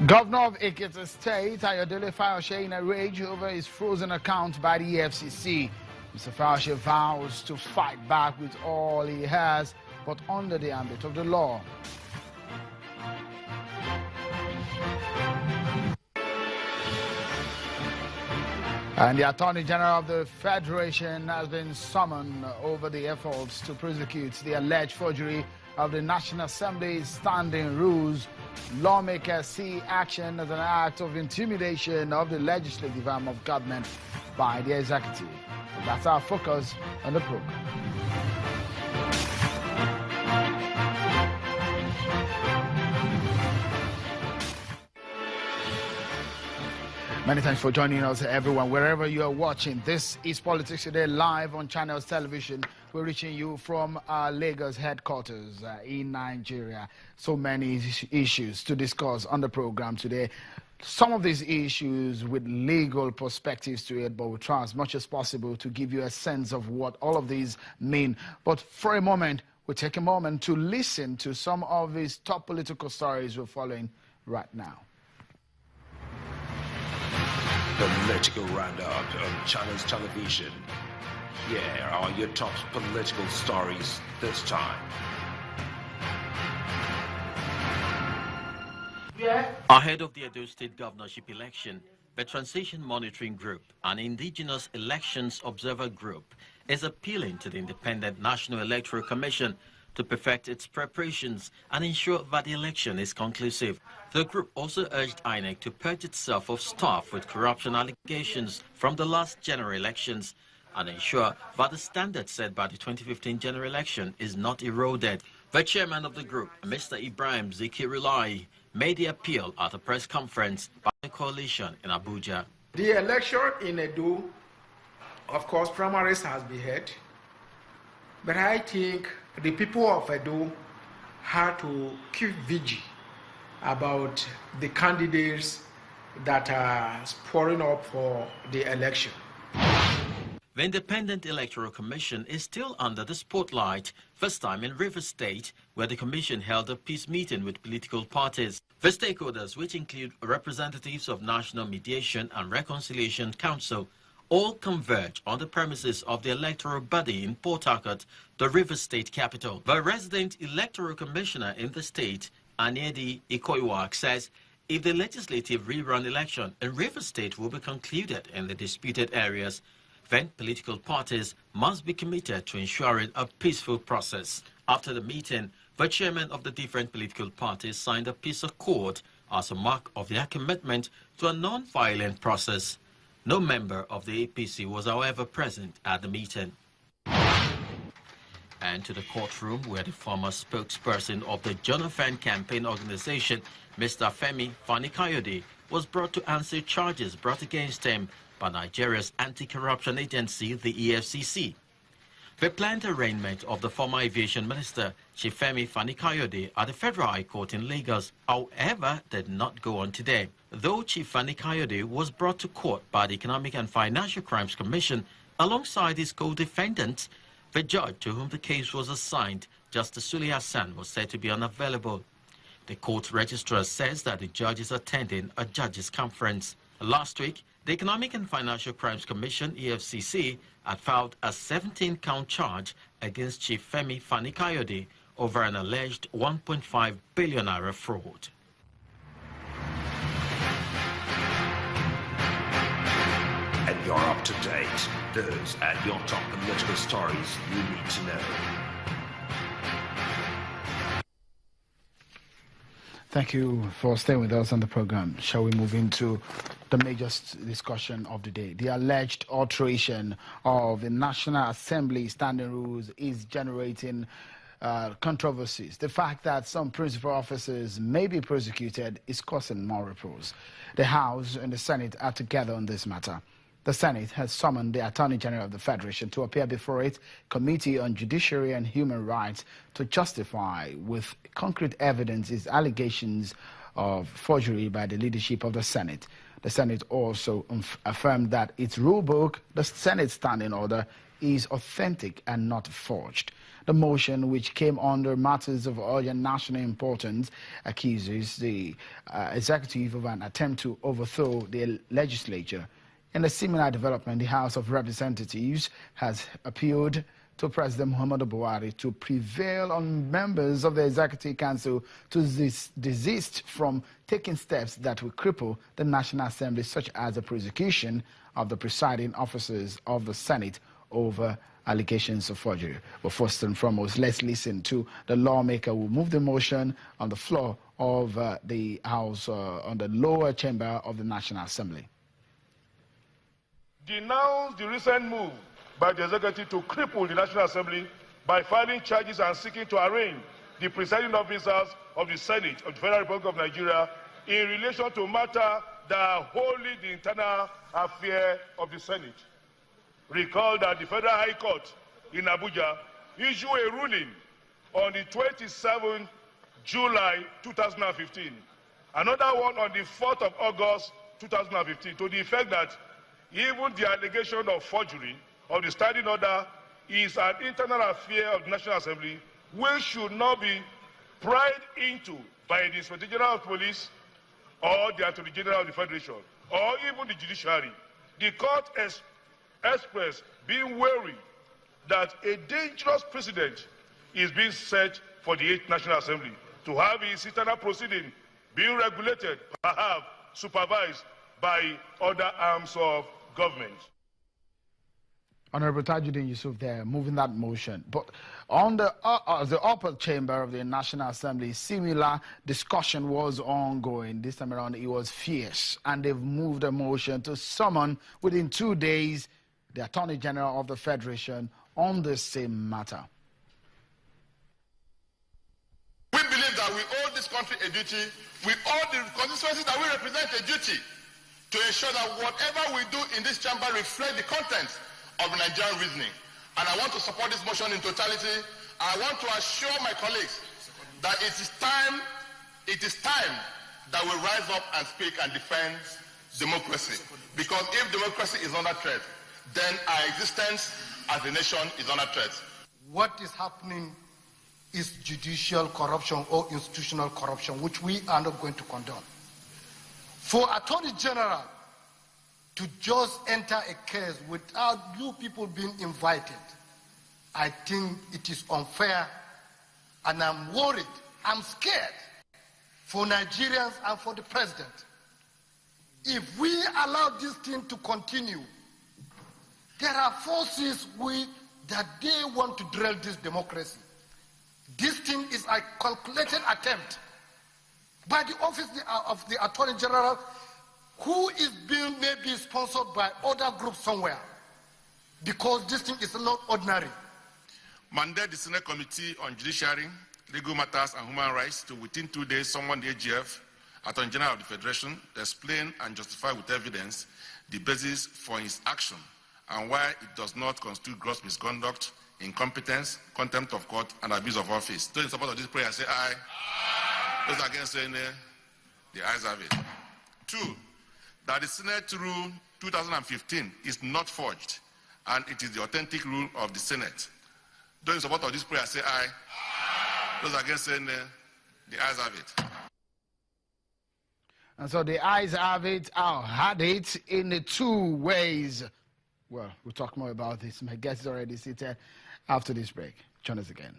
Governor of Ekiti State, Ayodele Fayose, in a rage over his frozen account by the EFCC. Mr. Fayose vows to fight back with all he has, but under the ambit of the law. And the Attorney General of the Federation has been summoned over the efforts to prosecute the alleged forgery of the National Assembly's standing rules. Lawmakers see action as an act of intimidation of the legislative arm of government by the executive. And that's our focus on the program. Many thanks for joining us, everyone, wherever you are watching. This is Politics Today live on Channels Television. We're reaching you from our Lagos headquarters in Nigeria. So many issues to discuss on the program today. Some of these issues with legal perspectives to it, but we'll try as much as possible to give you a sense of what all of these mean. But for a moment, we'll take a moment to listen to some of these top political stories we're following right now. Political roundup on Channels Television. Here are your top political stories this time. Ahead of the Edo State governorship election, the Transition Monitoring Group, an indigenous elections observer group, is appealing to the Independent National Electoral Commission to perfect its preparations and ensure that the election is conclusive. The group also urged INEC to purge itself of staff with corruption allegations from the last general elections and ensure that the standard set by the 2015 general election is not eroded. The chairman of the group, Mr. Ibrahim Zikirilai, made the appeal at a press conference by the coalition in Abuja. The election in Edo, of course, primaries has been held, but I think the people of Edo had to keep vigil about the candidates that are pouring up for the election. The Independent Electoral Commission is still under the spotlight, first time in Rivers State, where the commission held a peace meeting with political parties. The stakeholders, which include representatives of National Mediation and Reconciliation Council, all converge on the premises of the electoral body in Port Harcourt, the Rivers State capital. The resident electoral commissioner in the state, Anyedi Ikoiwak, says if the legislative rerun election in Rivers State will be concluded in the disputed areas, then political parties must be committed to ensuring a peaceful process. After the meeting, the chairman of the different political parties signed a peace accord as a mark of their commitment to a non-violent process. No member of the APC was, however, present at the meeting. And to the courtroom, where the former spokesperson of the Jonathan Campaign Organization, Mr. Femi Fani-Kayode, was brought to answer charges brought against him by Nigeria's anti-corruption agency, the EFCC. The planned arraignment of the former aviation minister, Chief Femi Fani-Kayode, at the Federal High Court in Lagos, however, did not go on today. Though Chief Fani-Kayode was brought to court by the Economic and Financial Crimes Commission alongside his co-defendants, the judge to whom the case was assigned, Justice Suli Hassan, was said to be unavailable. The court registrar says that the judge is attending a judges' conference. Last week, the Economic and Financial Crimes Commission, EFCC, had filed a 17-count charge against Chief Femi Fani-Kayode over an alleged 1.5 billion naira fraud. And you're up to date. Those are your top political stories you need to know. Thank you for staying with us on the program. Shall we move into the major discussion of the day? The alleged alteration of the National Assembly standing rules is generating controversies. The fact that some principal officers may be prosecuted is causing more ripples. The House and the Senate are together on this matter. The Senate has summoned the Attorney General of the Federation to appear before its Committee on Judiciary and Human Rights to justify with concrete evidence its allegations of forgery by the leadership of the Senate. The Senate also affirmed that its rule book, the Senate Standing Order, is authentic and not forged. The motion, which came under matters of urgent national importance, accuses the executive of an attempt to overthrow the legislature. In a similar development, the House of Representatives has appealed to President Muhammadu Buhari to prevail on members of the Executive Council to desist from taking steps that will cripple the National Assembly, such as the prosecution of the presiding officers of the Senate over allegations of forgery. But first and foremost, let's listen to the lawmaker who moved the motion on the floor of the House, on the lower chamber of the National Assembly. Denounce the recent move by the executive to cripple the National Assembly by filing charges and seeking to arraign the presiding officers of the Senate of the Federal Republic of Nigeria in relation to matters that are wholly the internal affair of the Senate. Recall that the Federal High Court in Abuja issued a ruling on the 27th July 2015, another one on the 4th of August 2015, to the effect that even the allegation of forgery of the standing order is an internal affair of the National Assembly, which should not be pried into by the Inspector General of Police or the Attorney General of the Federation, or even the judiciary. The court expressed being wary that a dangerous precedent is being set for the 8th National Assembly to have its internal proceeding being regulated, perhaps supervised by other arms of government. Honorable Tajuddin Yusuf there, moving that motion. But on the upper chamber of the National Assembly, similar discussion was ongoing. This time around, it was fierce. And they've moved a motion to summon, within 2 days, the Attorney General of the Federation on the same matter. We believe that we owe this country a duty. We owe the constituencies that we represent a duty to ensure that whatever we do in this chamber reflects the content of Nigerian reasoning. And I want to support this motion in totality. I want to assure my colleagues that it is time that we rise up and speak and defend democracy. Because if democracy is under threat, then our existence as a nation is under threat. What is happening is judicial corruption or institutional corruption, which we are not going to condone. For Attorney General to just enter a case without you people being invited, I think it is unfair, and I'm worried, I'm scared for Nigerians and for the president. If we allow this thing to continue, there are forces that they want to drill this democracy. This thing is a calculated attempt by the office of the Attorney General, who is being maybe sponsored by other groups somewhere, because this thing is not ordinary. Mandate the Senate Committee on Judiciary, Legal Matters and Human Rights to within 2 days summon the AGF, Attorney General of the Federation, to explain and justify with evidence the basis for his action and why it does not constitute gross misconduct, incompetence, contempt of court, and abuse of office. Those in support of this prayer say aye. Those against saying nay, the ayes have it. 2, that the Senate Rule 2015 is not forged, and it is the authentic rule of the Senate. Those in support of this prayer say aye. Those against saying nay, the ayes have it. And so the ayes have it, had it in the 2 ways. Well, we'll talk more about this. My guest is already seated after this break. Join us again.